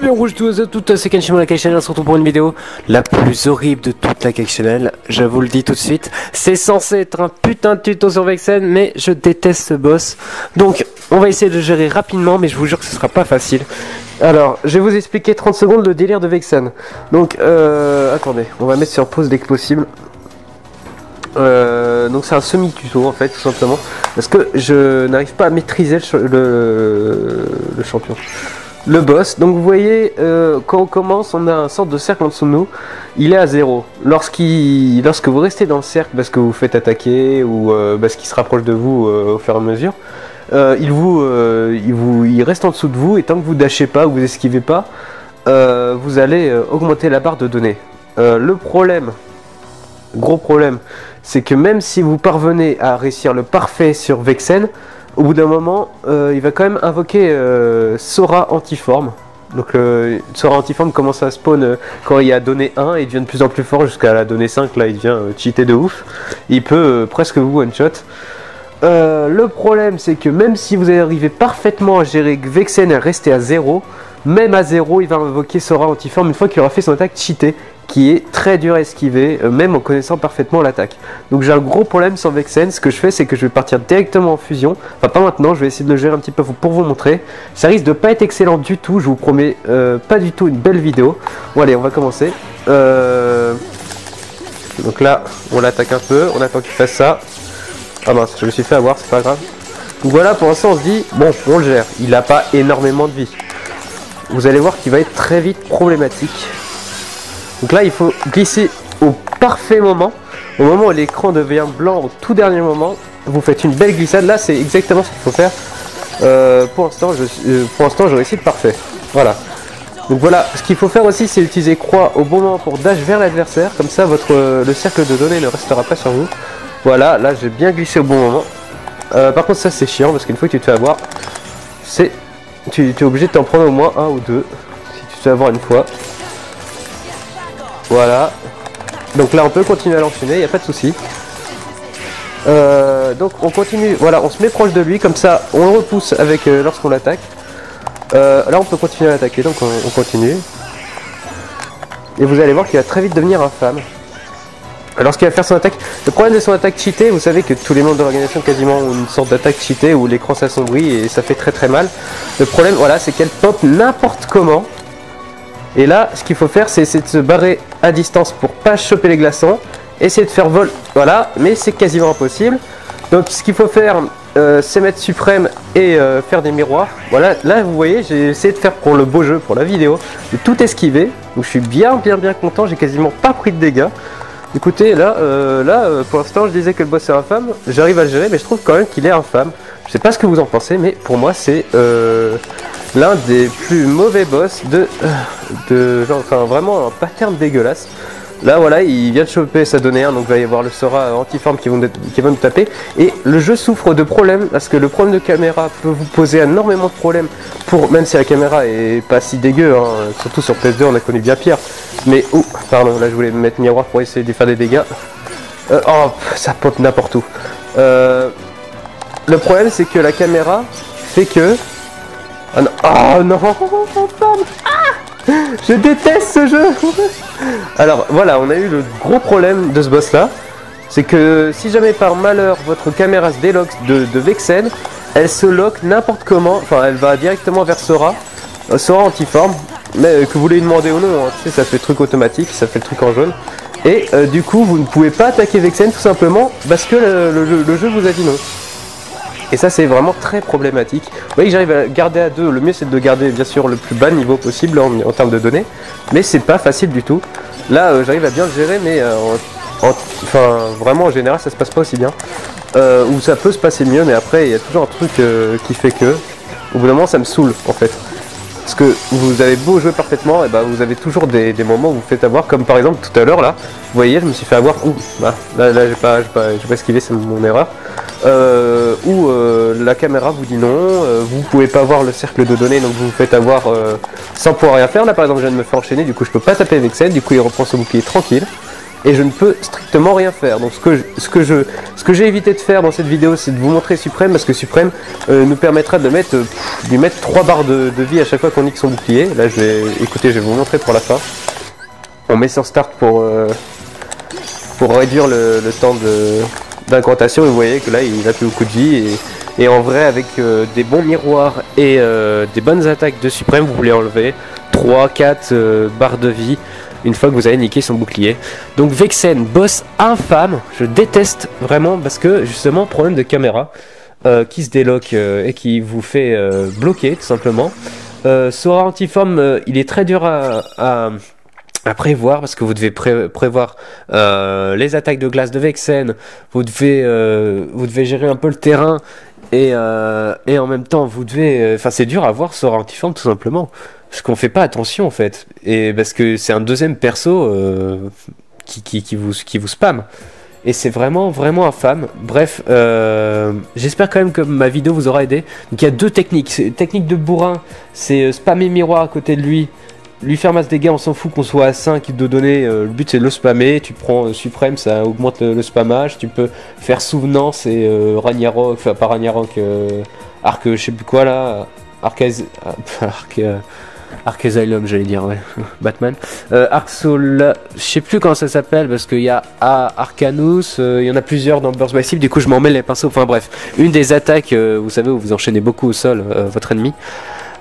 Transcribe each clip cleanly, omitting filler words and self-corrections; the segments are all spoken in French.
bien rouge tous et toutes, c'est Kenshimo la Channel, on se retrouve pour une vidéo la plus horrible de toute la Channel. Je vous le dis tout de suite, c'est censé être un putain de tuto sur Vexen, mais je déteste ce boss. Donc on va essayer de le gérer rapidement, mais je vous jure que ce sera pas facile. Alors, je vais vous expliquer 30 secondes le délire de Vexen. Donc, attendez, on va mettre sur pause dès que possible. Donc c'est un semi-tuto en fait, tout simplement, parce que je n'arrive pas à maîtriser le champion. Le boss, donc vous voyez, quand on commence, on a un sorte de cercle en dessous de nous, il est à 0. Lorsque vous restez dans le cercle parce que vous faites attaquer ou parce qu'il se rapproche de vous au fur et à mesure, il reste en dessous de vous, et tant que vous dashez pas ou vous esquivez pas, vous allez augmenter la barre de données. Le problème, gros problème, c'est que même si vous parvenez à réussir le parfait sur Vexen, au bout d'un moment, il va quand même invoquer Sora antiforme. Donc Sora antiforme commence à spawn quand il y a donné 1 et il devient de plus en plus fort jusqu'à la donnée 5, là il devient cheaté de ouf. Il peut presque vous one-shot. Le problème c'est que même si vous arrivez parfaitement à gérer que Vexen est resté à 0, même à 0 il va invoquer Sora antiforme une fois qu'il aura fait son attaque cheatée, qui est très dur à esquiver, même en connaissant parfaitement l'attaque. Donc j'ai un gros problème sur Vexen. Ce que je fais, c'est que je vais partir directement en fusion. Enfin pas maintenant, je vais essayer de le gérer un petit peu pour vous montrer. Ça risque de pas être excellent du tout, je vous promets pas du tout une belle vidéo. Bon allez, on va commencer. Donc là, on l'attaque un peu, on attend qu'il fasse ça. Ah mince, je me suis fait avoir, c'est pas grave. Donc voilà, pour l'instant on se dit, bon, on le gère. Il n'a pas énormément de vie. Vous allez voir qu'il va être très vite problématique. Donc là il faut glisser au parfait moment, au moment où l'écran devient blanc, au tout dernier moment, vous faites une belle glissade. Là c'est exactement ce qu'il faut faire. Pour l'instant je réussis le parfait. Voilà. Donc voilà, ce qu'il faut faire aussi c'est utiliser croix au bon moment pour dash vers l'adversaire, comme ça le cercle de données ne restera pas sur vous. Voilà, là j'ai bien glissé au bon moment. Par contre ça c'est chiant parce qu'une fois que tu te fais avoir, tu es obligé de t'en prendre au moins un ou deux si tu te fais avoir une fois. Voilà, donc là on peut continuer à l'enchaîner, il n'y a pas de souci. Donc on continue, voilà, on se met proche de lui, comme ça on le repousse avec lorsqu'on l'attaque. Là on peut continuer à l'attaquer, donc on continue. Et vous allez voir qu'il va très vite devenir infâme. Lorsqu'il va faire son attaque, le problème de son attaque cheatée, vous savez que tous les membres de l'organisation quasiment ont une sorte d'attaque cheatée où l'écran s'assombrit et ça fait très très mal. Le problème, voilà, c'est qu'elle pop n'importe comment. Et là, ce qu'il faut faire, c'est essayer de se barrer à distance pour pas choper les glaçons. Essayer de faire vol, voilà, mais c'est quasiment impossible. Donc ce qu'il faut faire, c'est mettre suprême et faire des miroirs. Voilà, là vous voyez, j'ai essayé de faire pour le beau jeu, pour la vidéo, de tout esquiver. Donc je suis bien content, j'ai quasiment pas pris de dégâts. Écoutez, là, pour l'instant, je disais que le boss est infâme. J'arrive à le gérer, mais je trouve quand même qu'il est infâme. Je sais pas ce que vous en pensez, mais pour moi, c'est l'un des plus mauvais boss genre, enfin, vraiment un pattern dégueulasse. Là, voilà, il vient de choper sa donnée 1, donc il va y avoir le Sora antiforme qui va nous taper. Et le jeu souffre de problèmes, parce que le problème de caméra peut vous poser énormément de problèmes, même si la caméra est pas si dégueu, hein, surtout sur PS2, on a connu bien pire. Mais, oh, pardon, là je voulais me mettre miroir pour essayer de faire des dégâts. Oh, ça pop n'importe où. Le problème, c'est que la caméra fait que... Oh non, je déteste ce jeu. Alors voilà, on a eu le gros problème de ce boss là, c'est que si jamais par malheur votre caméra se déloque de Vexen, elle se lock n'importe comment, enfin elle va directement vers Sora antiforme, mais que vous lui demandez ou non, hein, tu sais, ça fait le truc automatique, ça fait le truc en jaune, et du coup vous ne pouvez pas attaquer Vexen tout simplement parce que le jeu vous a dit non. Et ça c'est vraiment très problématique. Vous voyez que j'arrive à garder à 2, le mieux c'est de garder bien sûr le plus bas niveau possible en termes de données, mais c'est pas facile du tout. Là j'arrive à bien le gérer, mais enfin vraiment en général ça se passe pas aussi bien. Ou ça peut se passer mieux, mais après il y a toujours un truc qui fait que au bout d'un moment ça me saoule en fait. Parce que vous avez beau jouer parfaitement, et ben vous avez toujours des moments où vous faites avoir, comme par exemple tout à l'heure là, vous voyez je me suis fait avoir, là j'ai pas esquivé, c'est mon erreur. Où la caméra vous dit non, vous pouvez pas voir le cercle de données, donc vous vous faites avoir sans pouvoir rien faire. Là par exemple je viens de me faire enchaîner, du coup je peux pas taper avec Vexen, du coup il reprend son bouclier tranquille. et je ne peux strictement rien faire. Donc ce que j'ai évité de faire dans cette vidéo, c'est de vous montrer Suprême, parce que Suprême nous permettra de lui mettre 3 barres de vie à chaque fois qu'on nique son bouclier. Là écoutez, je vais vous montrer pour la fin. On met sur start pour réduire le temps d'incantation, et vous voyez que là il a plus beaucoup de vie, et en vrai avec des bons miroirs et des bonnes attaques de Suprême, vous voulez enlever 3-4 barres de vie une fois que vous avez niqué son bouclier. Donc Vexen, boss infâme, je déteste vraiment, parce que justement problème de caméra qui se déloque et qui vous fait bloquer tout simplement. Sora Antiforme, il est très dur à prévoir, parce que vous devez prévoir les attaques de glace de Vexen, vous devez gérer un peu le terrain, et en même temps vous devez, enfin c'est dur à voir Sora Antiforme tout simplement, parce qu'on fait pas attention en fait, et parce que c'est un deuxième perso qui vous spamme, et c'est vraiment infâme. Bref, j'espère quand même que ma vidéo vous aura aidé. Donc il y a 2 techniques. Technique de bourrin, c'est spammer miroir à côté de lui faire masse dégâts, on s'en fout qu'on soit à 5 de données, le but c'est de le spammer. Tu prends Suprême, ça augmente le spammage. Tu peux faire Souvenance et Ragnarok, enfin pas Ragnarok, Arc, je sais plus quoi là, Arc Asylum, j'allais dire, ouais, Batman. Arc Soul, je sais plus comment ça s'appelle, parce qu'il y a Arcanus, il y en a plusieurs dans Burst by Steel, du coup je m'en mêle les pinceaux. Enfin bref, une des attaques, vous savez, où vous enchaînez beaucoup au sol votre ennemi.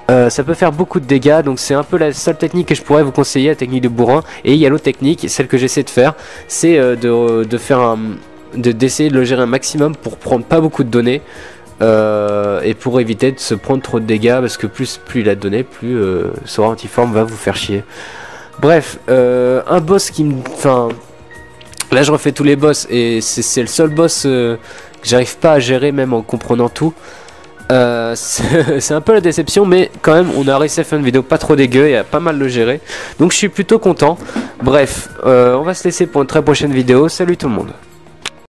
Ça peut faire beaucoup de dégâts, donc c'est un peu la seule technique que je pourrais vous conseiller, la technique de bourrin. Et il y a l'autre technique, celle que j'essaie de faire, c'est d'essayer de le gérer un maximum pour prendre pas beaucoup de données, et pour éviter de se prendre trop de dégâts, parce que plus il a de données, plus Sora Antiforme va vous faire chier. Bref, un boss qui me... Enfin, là je refais tous les boss, et c'est le seul boss que j'arrive pas à gérer, même en comprenant tout. C'est un peu la déception, mais quand même on a réussi à faire une vidéo pas trop dégueu et à pas mal le gérer, donc je suis plutôt content. Bref, on va se laisser pour une très prochaine vidéo. Salut tout le monde.